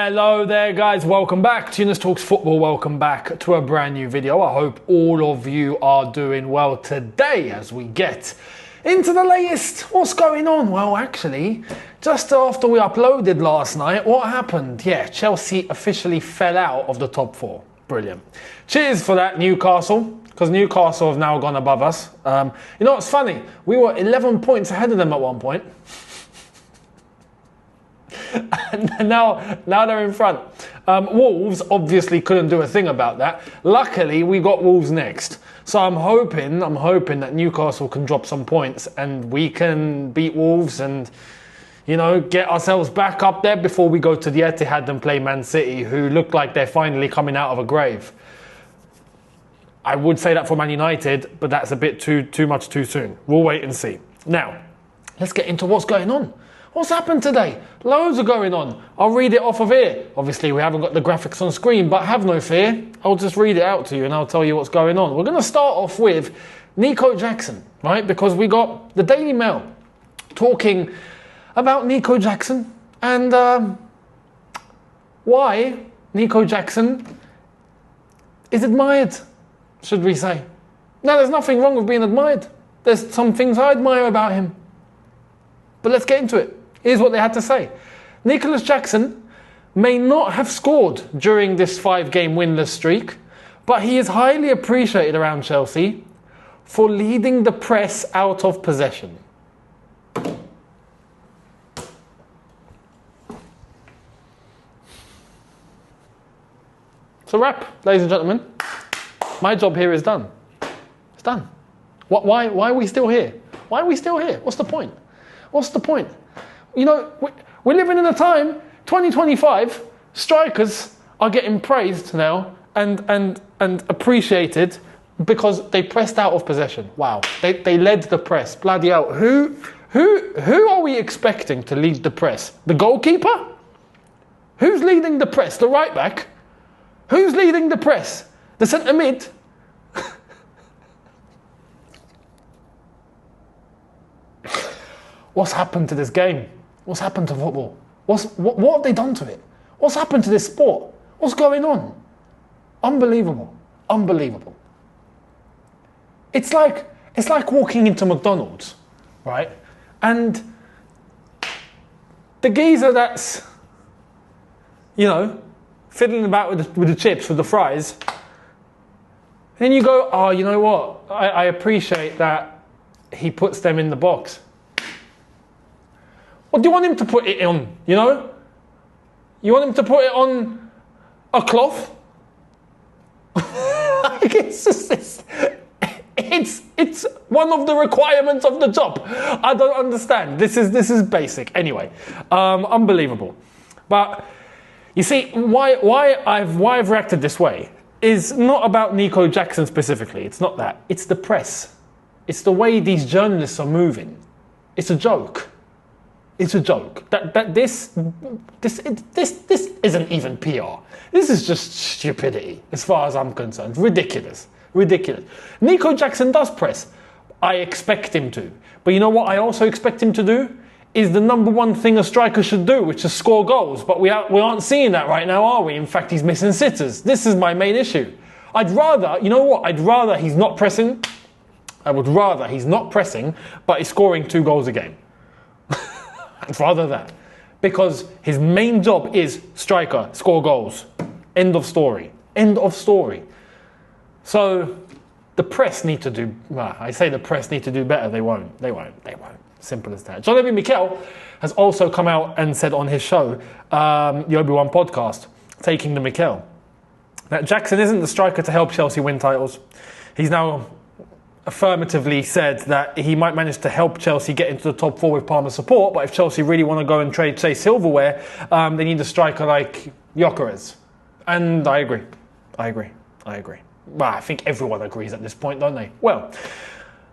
Hello there guys, welcome back to Younes Talks Football, welcome back to a brand new video. I hope all of you are doing well today as we get into the latest. What's going on? Well, actually, just after we uploaded last night, what happened? Yeah, Chelsea officially fell out of the top four. Brilliant. Cheers for that, Newcastle, because Newcastle have now gone above us. You know what's funny? We were 11 points ahead of them at one point. And now they're in front. Wolves obviously couldn't do a thing about that. Luckily, we got Wolves next. So I'm hoping that Newcastle can drop some points and we can beat Wolves and, you know, get ourselves back up there before we go to the Etihad and play Man City, who look like they're finally coming out of a grave. I would say that for Man United, but that's a bit too much too soon. We'll wait and see. Now, let's get into what's going on. What's happened today? Loads are going on. I'll read it off of here. Obviously, we haven't got the graphics on screen, but have no fear. I'll just read it out to you and I'll tell you what's going on. We're going to start off with Nico Jackson, right? Because we got the Daily Mail talking about Nico Jackson and why Nico Jackson is admired, should we say. Now, there's nothing wrong with being admired. There's some things I admire about him. But let's get into it. Here's what they had to say. Nicolas Jackson may not have scored during this 5-game winless streak, but he is highly appreciated around Chelsea for leading the press out of possession. It's a wrap, ladies and gentlemen. My job here is done. It's done. Why are we still here? Why are we still here? What's the point? What's the point? You know, we're living in a time, 2025, strikers are getting praised now and appreciated because they pressed out of possession. Wow, they led the press. Bloody hell. Who are we expecting to lead the press? The goalkeeper? Who's leading the press? The right back? Who's leading the press? The centre mid? What's happened to this game? What's happened to football? What have they done to it? What's happened to this sport? What's going on? Unbelievable. Unbelievable. It's like walking into McDonald's, right? And the geezer that's, you know, fiddling about with the chips, with the fries, then you go, oh, you know what? I appreciate that he puts them in the box. What do you want him to put it on, you know? You want him to put it on a cloth? It's one of the requirements of the job. I don't understand. This is basic. Anyway, unbelievable. But you see, why I've reacted this way is not about Nico Jackson specifically. It's not that. It's the press. It's the way these journalists are moving. It's a joke. It's a joke. This isn't even PR. This is just stupidity, as far as I'm concerned. Ridiculous. Ridiculous. Nico Jackson does press. I expect him to. But you know what I also expect him to do? Is the number one thing a striker should do, which is score goals. But we aren't seeing that right now, are we? In fact, he's missing sitters. This is my main issue. I'd rather, you know what? I'd rather he's not pressing. I would rather he's not pressing, but he's scoring 2 goals a game. I'd rather that. Because his main job is striker, score goals. End of story. End of story. So the press need to do, well, I say the press need to do better. They won't. Simple as that. Adeyemi Mikel has also come out and said on his show, the Obi-Wan podcast, taking the Mikel, that Jackson isn't the striker to help Chelsea win titles. He's now affirmatively said that he might manage to help Chelsea get into the top 4 with Palmer's support, but if Chelsea really want to go and trade, say, silverware, they need a striker like Gyökeres. And I agree. Well, I think everyone agrees at this point, don't they? Well,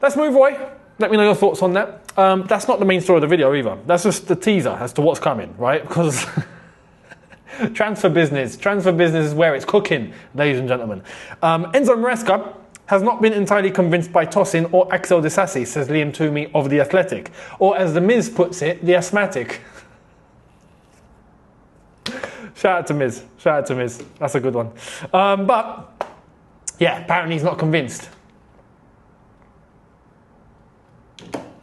let's move away. Let me know your thoughts on that. That's not the main story of the video either. That's just the teaser as to what's coming, right? Because transfer business is where it's cooking, ladies and gentlemen. Enzo Maresca has not been entirely convinced by Tosin or Axel Disasi, says Liam Toomey of The Athletic. Or as The Miz puts it, the asthmatic. Shout out to Miz. Shout out to Miz. That's a good one. But yeah, apparently he's not convinced.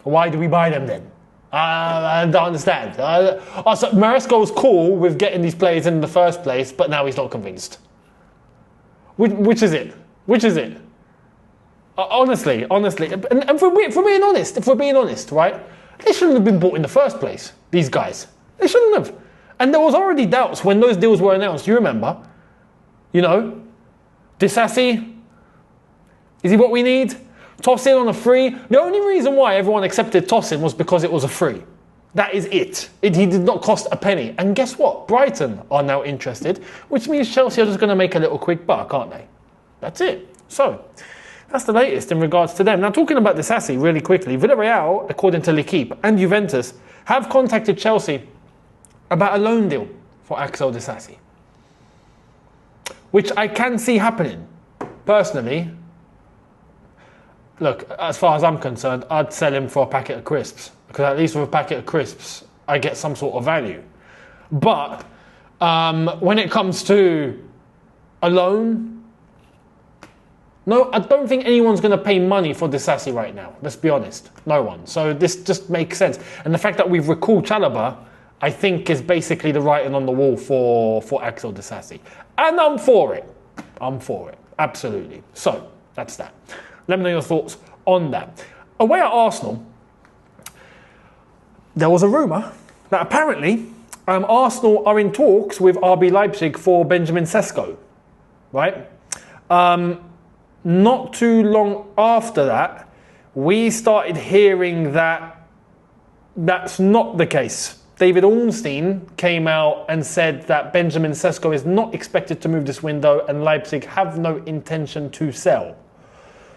Why do we buy them then? I don't understand. So Maresco's cool with getting these players in the first place, but now he's not convinced. Which is it? Which is it? Honestly. And if we're being honest, right? They shouldn't have been bought in the first place, these guys. They shouldn't have. And there was already doubts when those deals were announced. You remember? You know? Disassi? Is he what we need? Tosin on a free. The only reason why everyone accepted Tosin was because it was a free. That is it. He did not cost a penny. And guess what? Brighton are now interested, which means Chelsea are just going to make a little quick buck, aren't they? That's it. So, that's the latest in regards to them. Now, talking about Disassi really quickly, Villarreal, according to L'Equipe, and Juventus have contacted Chelsea about a loan deal for Axel Disassi, which I can see happening. Personally, look, as far as I'm concerned, I'd sell him for a packet of crisps, because at least with a packet of crisps, I get some sort of value. But when it comes to a loan, no, I don't think anyone's going to pay money for Disassi right now. Let's be honest. No one. So this just makes sense. And the fact that we've recalled Chalobah, I think, is basically the writing on the wall for Axel Disassi. And I'm for it. I'm for it. Absolutely. So, that's that. Let me know your thoughts on that. Away at Arsenal, there was a rumour that apparently Arsenal are in talks with RB Leipzig for Benjamin Sesko. Right? Not too long after that, we started hearing that that's not the case. David Ornstein came out and said that Benjamin Sesko is not expected to move this window and Leipzig have no intention to sell.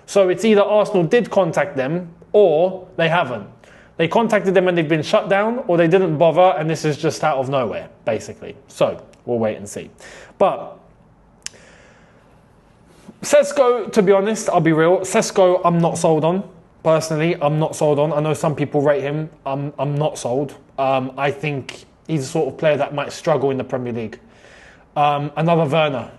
So it's either Arsenal did contact them or they haven't. They contacted them and they've been shut down, or they didn't bother and this is just out of nowhere, basically. So we'll wait and see. But Sesko, to be honest, I'll be real. Sesko, I'm not sold on. Personally, I'm not sold on. I know some people rate him. I'm not sold. I think he's the sort of player that might struggle in the Premier League. Another Werner.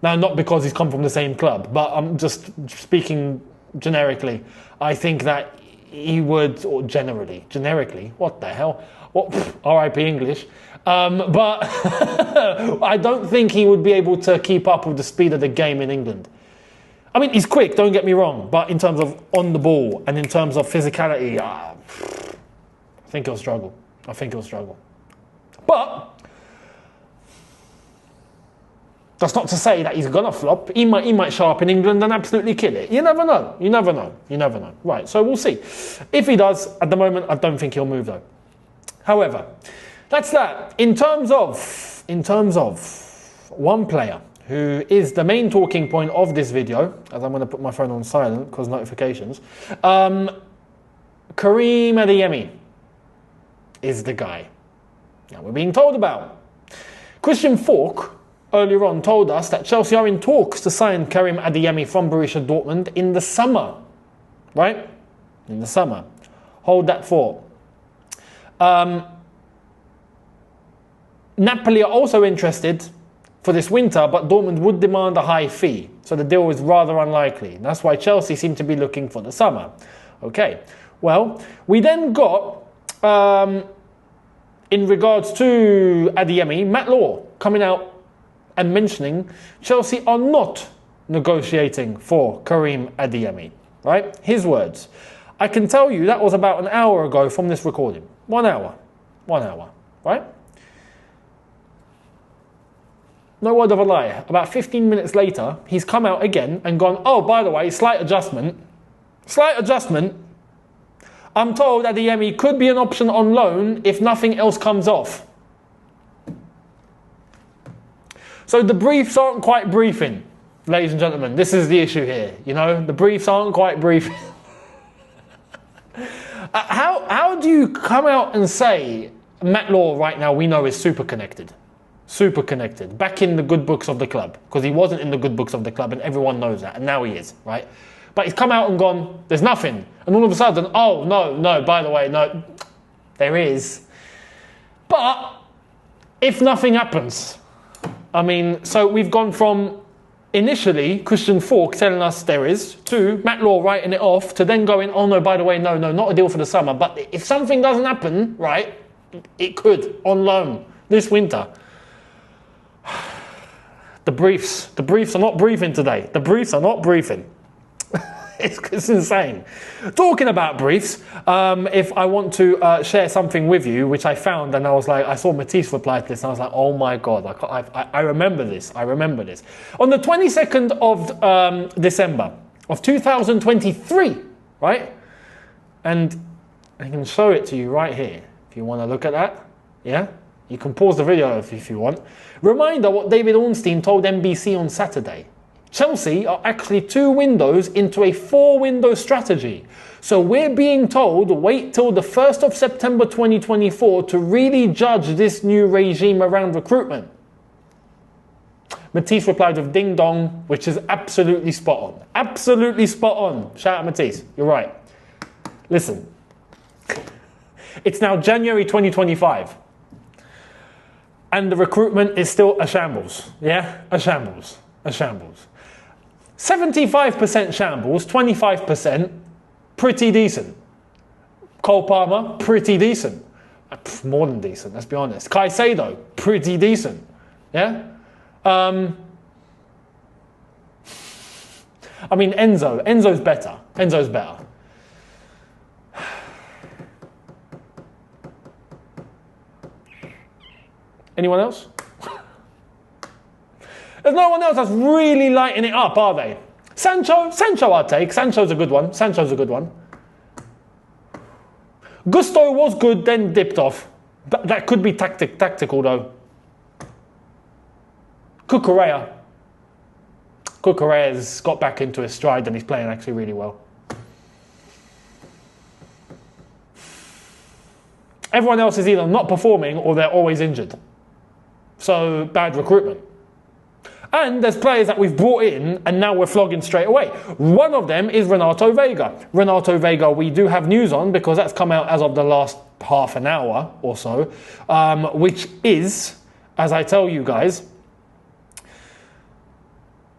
Now, not because he's come from the same club, but I'm just speaking generically. I think that he would, or generically, what the hell? What, RIP English. But I don't think he would be able to keep up with the speed of the game in England. I mean, he's quick, don't get me wrong, but in terms of on the ball and in terms of physicality, I think he'll struggle. But that's not to say that he's gonna flop. He might show up in England and absolutely kill it. You never know. Right, so we'll see. If he does, at the moment, I don't think he'll move though. However, that's that. In terms of one player who is the main talking point of this video, as I'm going to put my phone on silent because notifications, Karim Adeyemi is the guy that we're being told about. Christian Falk earlier on told us that Chelsea are in talks to sign Karim Adeyemi from Borussia Dortmund in the summer. Right? In the summer. Hold that thought. Napoli are also interested for this winter, but Dortmund would demand a high fee, so the deal is rather unlikely. That's why Chelsea seem to be looking for the summer. Okay, well, we then got, in regards to Adeyemi, Matt Law coming out and mentioning Chelsea are not negotiating for Karim Adeyemi, right? His words. I can tell you that was about an hour ago from this recording. 1 hour, right? No word of a lie. About 15 minutes later, he's come out again and gone, oh, by the way, slight adjustment. I'm told Adeyemi could be an option on loan if nothing else comes off. So the briefs aren't quite briefing, ladies and gentlemen. This is the issue here. You know, the briefs aren't quite briefing. How do you come out and say Matt Law right now we know is super connected? Back in the good books of the club, because he wasn't in the good books of the club and everyone knows that, and now he is, right? But he's come out and gone, there's nothing. And all of a sudden, oh, no, by the way, no, there is. But if nothing happens, I mean, so we've gone from initially Christian Falk telling us there is, to Matt Law writing it off, to then going, oh no, by the way, no, not a deal for the summer. But if something doesn't happen, right, it could, on loan, this winter. The briefs are not briefing today. The briefs are not briefing. It's insane. Talking about briefs, if I want to share something with you, which I found, and I was like, I saw Matisse reply to this, and I was like, oh my God, I remember this. I remember this. On the 22nd of December of 2023, right? And I can show it to you right here, if you want to look at that. Yeah? You can pause the video if you want. Reminder what David Ornstein told NBC on Saturday. Chelsea are actually 2 windows into a 4-window strategy. So we're being told, wait till the 1st of September 2024 to really judge this new regime around recruitment. Matisse replied with ding dong, which is absolutely spot on. Absolutely spot on. Shout out Matisse, you're right. Listen, it's now January 2025. And the recruitment is still a shambles. Yeah? A shambles. A shambles. 75% shambles, 25% pretty decent. Cole Palmer, pretty decent. More than decent, let's be honest. Caicedo, pretty decent. Yeah? I mean, Enzo's better. Enzo's better. Anyone else? There's no one else that's really lighting it up, are they? Sancho I'll take. Sancho's a good one. Gusto was good, then dipped off. That could be tactical though. Cucurella's got back into his stride and he's playing actually really well. Everyone else is either not performing or they're always injured. So bad recruitment. And there's players that we've brought in and now we're flogging straight away. One of them is Renato Veiga. Renato Veiga we do have news on because that's come out as of the last half an hour or so, which is, as I tell you guys,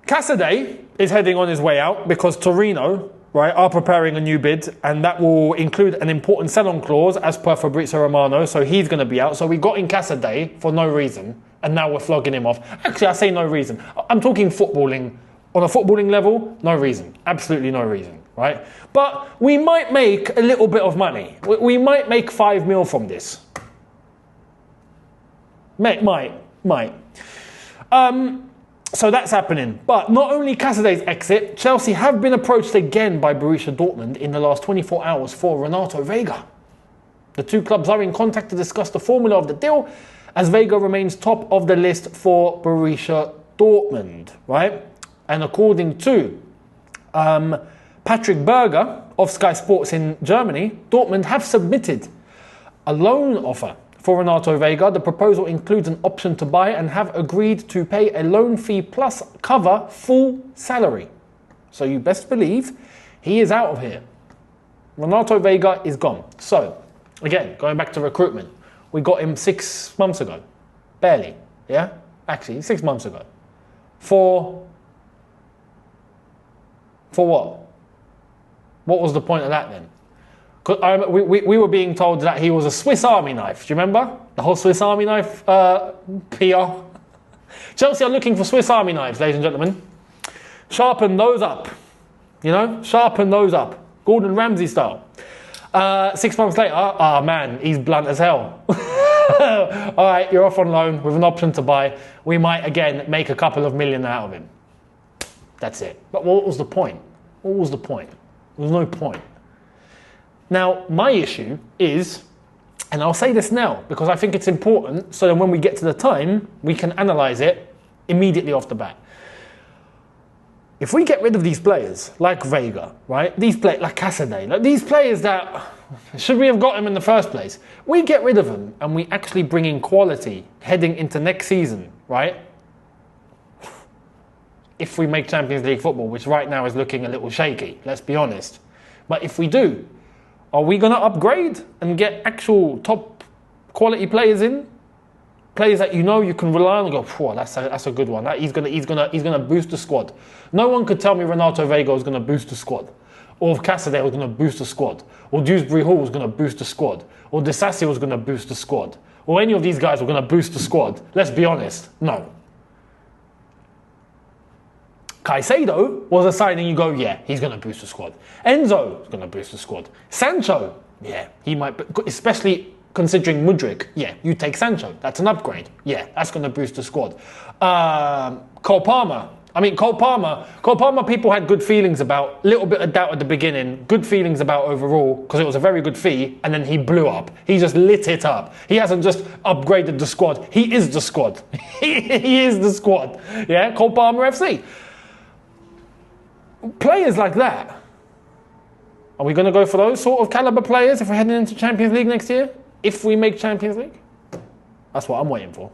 Casadei is heading on his way out because Torino, right, are preparing a new bid and that will include an important sell-on clause as per Fabrizio Romano, so he's going to be out. So we got in Casadei for no reason. And now we're flogging him off. Actually, I say no reason. I'm talking footballing. On a footballing level, no reason. Absolutely no reason, right? But we might make a little bit of money. We might make 5 mil from this. Might. So that's happening. But not only Casadei's exit, Chelsea have been approached again by Borussia Dortmund in the last 24 hours for Renato Veiga. The 2 clubs are in contact to discuss the formula of the deal, as Veiga remains top of the list for Borussia Dortmund, right? And according to Patrick Berger of Sky Sports in Germany, Dortmund have submitted a loan offer for Renato Veiga. The proposal includes an option to buy and have agreed to pay a loan fee plus cover full salary. So you best believe he is out of here. Renato Veiga is gone. So, again, going back to recruitment. We got him 6 months ago. Barely. Yeah? Actually, 6 months ago. For what? What was the point of that then? We were being told that he was a Swiss Army knife. Do you remember? The whole Swiss Army knife PR. Chelsea are looking for Swiss Army knives, ladies and gentlemen. Sharpen those up. You know? Sharpen those up. Gordon Ramsay style. 6 months later, man, he's blunt as hell. All right, you're off on loan with an option to buy. We might, again, make a couple of million out of him. That's it. But what was the point? What was the point? There was no point. Now, my issue is, and I'll say this now because I think it's important, so then when we get to the time, we can analyse it immediately off the bat. If we get rid of these players, like Veiga, right? These players, like Casadei, like these players that, should we have got them in the first place? We get rid of them and we actually bring in quality heading into next season, right? If we make Champions League football, which right now is looking a little shaky, let's be honest. But if we do, are we going to upgrade and get actual top quality players in? Players that you know you can rely on and go, whoa, that's a good one. He's gonna boost the squad. No one could tell me Renato Veiga was gonna boost the squad, or if Casadei was gonna boost the squad, or Dewsbury Hall was gonna boost the squad, or Disasi was gonna boost the squad, or any of these guys were gonna boost the squad. Let's be honest, no. Caicedo was a signing you go, yeah, he's gonna boost the squad. Enzo is gonna boost the squad. Sancho, yeah, he might, especially considering Mudryk, yeah, you take Sancho. That's an upgrade. Yeah, that's going to boost the squad. Cole Palmer. Cole Palmer, people had good feelings about, little bit of doubt at the beginning, good feelings about overall, because it was a very good fee, and then he blew up. He just lit it up. He hasn't just upgraded the squad. He is the squad. He is the squad. Yeah, Cole Palmer FC. Players like that. Are we going to go for those sort of caliber players if we're heading into Champions League next year? If we make Champions League? That's what I'm waiting for.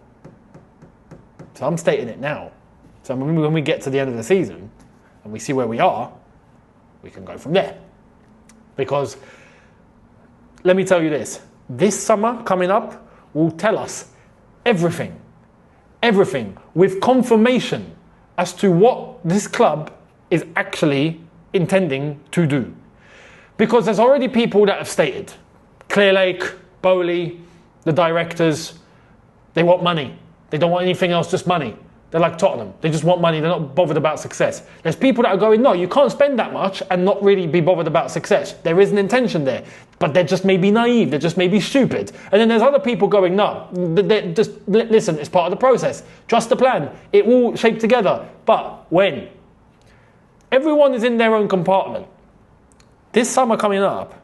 So I'm stating it now. So when we get to the end of the season and we see where we are, we can go from there. Because, let me tell you this summer coming up will tell us everything with confirmation as to what this club is actually intending to do. Because there's already people that have stated, Clearlake, Bowley, the directors, they want money. They don't want anything else, just money. They're like Tottenham. They just want money. They're not bothered about success. There's people that are going, no, you can't spend that much and not really be bothered about success. There is an intention there, but they're just maybe naive. They're just maybe stupid. And then there's other people going, no, just listen, it's part of the process. Trust the plan. It will shape together. But when? Everyone is in their own compartment. This summer coming up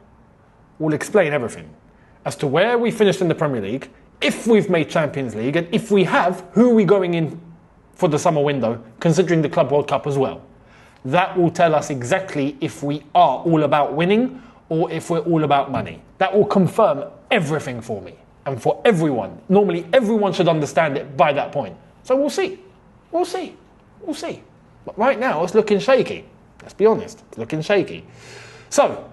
will explain everything as to where we finished in the Premier League, if we've made Champions League, and if we have, who are we going in for the summer window, considering the Club World Cup as well. That will tell us exactly if we are all about winning or if we're all about money. That will confirm everything for me and for everyone. Normally, everyone should understand it by that point. So we'll see. We'll see. But right now, it's looking shaky. Let's be honest, it's looking shaky. So,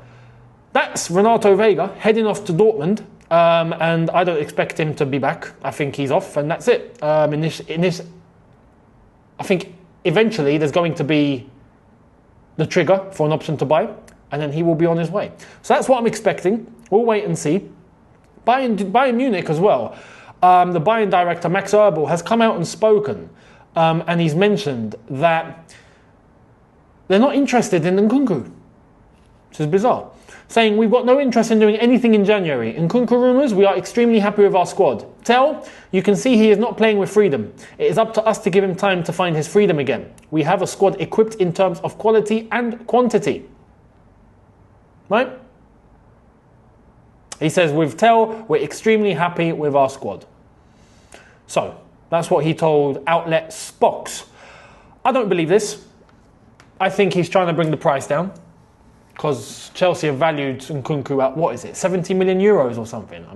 that's Renato Veiga heading off to Dortmund, and I don't expect him to be back. I think he's off, and that's it. I think eventually there's going to be the trigger for an option to buy, and then he will be on his way. So that's what I'm expecting. We'll wait and see. Bayern Munich as well. The Bayern director, Max Erbel, has come out and spoken, and he's mentioned that they're not interested in Nkunku, which is bizarre. Saying, we've got no interest in doing anything in January. Nkunku rumours, we are extremely happy with our squad. Tell, you can see he is not playing with freedom. It is up to us to give him time to find his freedom again. We have a squad equipped in terms of quality and quantity. Right? He says, with Tell, we're extremely happy with our squad. So, that's what he told outlet Spox. I don't believe this. I think he's trying to bring the price down. Because Chelsea have valued Nkunku at, what is it, 70 million euros or something?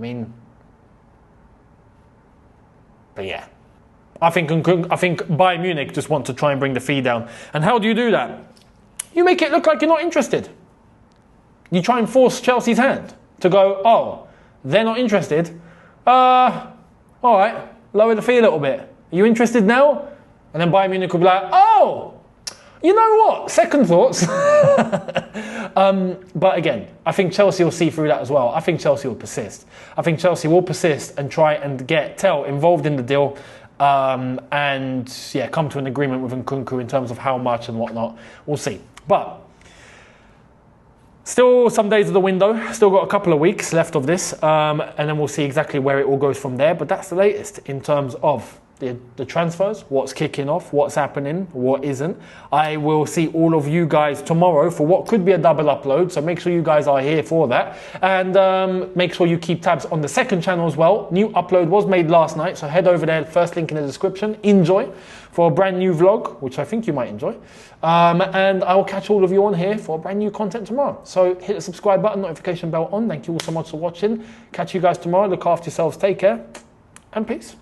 But yeah. I think Bayern Munich just want to try and bring the fee down. And how do you do that? You make it look like you're not interested. You try and force Chelsea's hand to go, oh, they're not interested. All right, lower the fee a little bit. Are you interested now? And then Bayern Munich will be like, oh, you know what? Second thoughts. But again, I think Chelsea will see through that as well. I think Chelsea will persist. I think Chelsea will persist and try and get Tell involved in the deal and come to an agreement with Nkunku in terms of how much and whatnot. We'll see. But still some days of the window. Still got a couple of weeks left of this. And then we'll see exactly where it all goes from there. But that's the latest in terms of the transfers, what's kicking off, what's happening, what isn't. I will see all of you guys tomorrow for what could be a double upload, so make sure you guys are here for that. And make sure you keep tabs on the second channel as well. New upload was made last night, so head over there, first link in the description. Enjoy for a brand new vlog, which I think you might enjoy. And I will catch all of you on here for brand new content tomorrow. So hit the subscribe button, notification bell on. Thank you all so much for watching. Catch you guys tomorrow. Look after yourselves, take care, and peace.